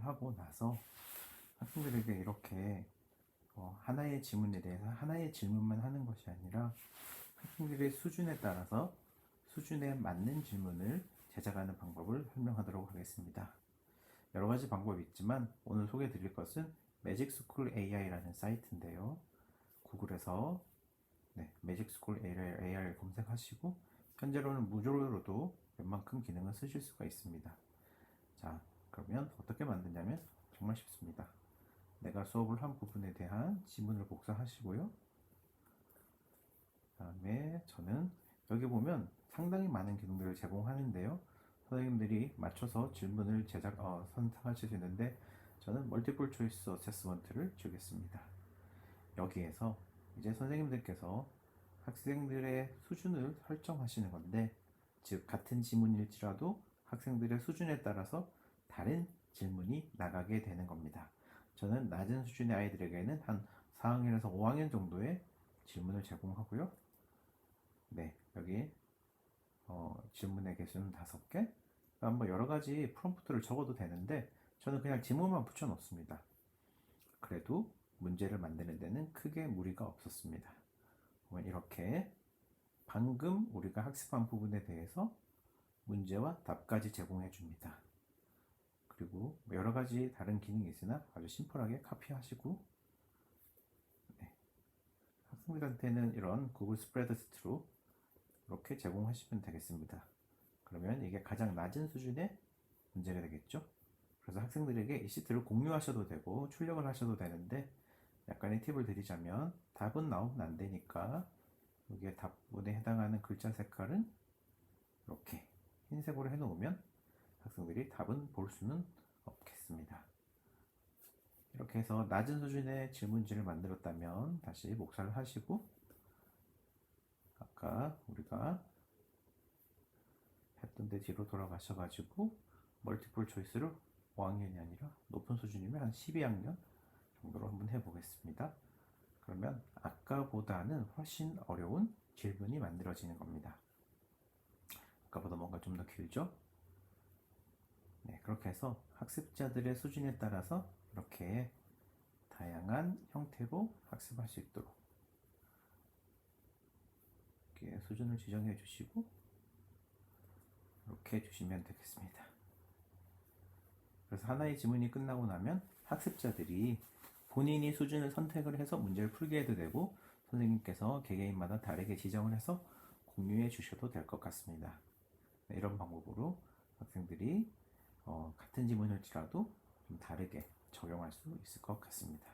하고 나서 학생들에게 이렇게 하나의 지문에 대해서 하나의 질문만 하는 것이 아니라 학생들의 수준에 따라서 수준에 맞는 질문을 제작하는 방법을 설명하도록 하겠습니다. 여러 가지 방법이 있지만 오늘 소개해 드릴 것은 매직스쿨 AI라는 사이트인데요. 구글에서 매직스쿨 AI를 검색하시고 현재로는 무료로도 웬만큼 기능을 쓰실 수가 있습니다. 자, 그러면 어떻게 만드냐면 정말 쉽습니다. 내가 수업을 한 부분에 대한 지문을 복사하시고요. 그 다음에 저는 여기 보면 상당히 많은 기능들을 제공하는데요. 선생님들이 맞춰서 질문을 선택하실 수 있는데 저는 멀티플 초이스 어세스먼트를 주겠습니다. 여기에서 이제 선생님들께서 학생들의 수준을 설정하시는 건데, 즉 같은 지문일지라도 학생들의 수준에 따라서 다른 질문이 나가게 되는 겁니다. 저는 낮은 수준의 아이들에게는 한 4학년에서 5학년 정도의 질문을 제공하고요. 여기 질문의 개수는 5개. 한번 여러 가지 프롬프트를 적어도 되는데 저는 그냥 지문만 붙여 놓습니다. 그래도 문제를 만드는 데는 크게 무리가 없었습니다. 이렇게 방금 우리가 학습한 부분에 대해서 문제와 답까지 제공해 줍니다. 그리고 여러 가지 다른 기능이 있으나 아주 심플하게 카피하시고, 학생들한테는 이런 구글 스프레드시트로 이렇게 제공하시면 되겠습니다. 그러면 이게 가장 낮은 수준의 문제가 되겠죠. 그래서 학생들에게 이 시트를 공유하셔도 되고 출력을 하셔도 되는데, 약간의 팁을 드리자면 답은 나오면 안 되니까 여기에 답문에 해당하는 글자 색깔은 이렇게 흰색으로 해놓으면 학생들이 답은 볼 수는 없겠습니다. 이렇게 해서 낮은 수준의 질문지를 만들었다면 다시 복사를 하시고, 아까 우리가 했던 데 뒤로 돌아가셔가지고 멀티플 초이스를 5학년이 아니라 높은 수준이면 한 12학년 정도로 한번 해보겠습니다. 그러면 아까보다는 훨씬 어려운 질문이 만들어지는 겁니다. 아까보다 뭔가 좀 더 길죠? 그렇게 해서 학습자들의 수준에 따라서 이렇게 다양한 형태로 학습할 수 있도록 이렇게 수준을 지정해 주시고 이렇게 해주시면 되겠습니다. 그래서 하나의 지문이 끝나고 나면 학습자들이 본인이 수준을 선택을 해서 문제를 풀게 해도 되고, 선생님께서 개개인마다 다르게 지정을 해서 공유해 주셔도 될 것 같습니다. 이런 방법으로 학생들이 같은 지문일지라도 좀 다르게 적용할 수 있을 것 같습니다.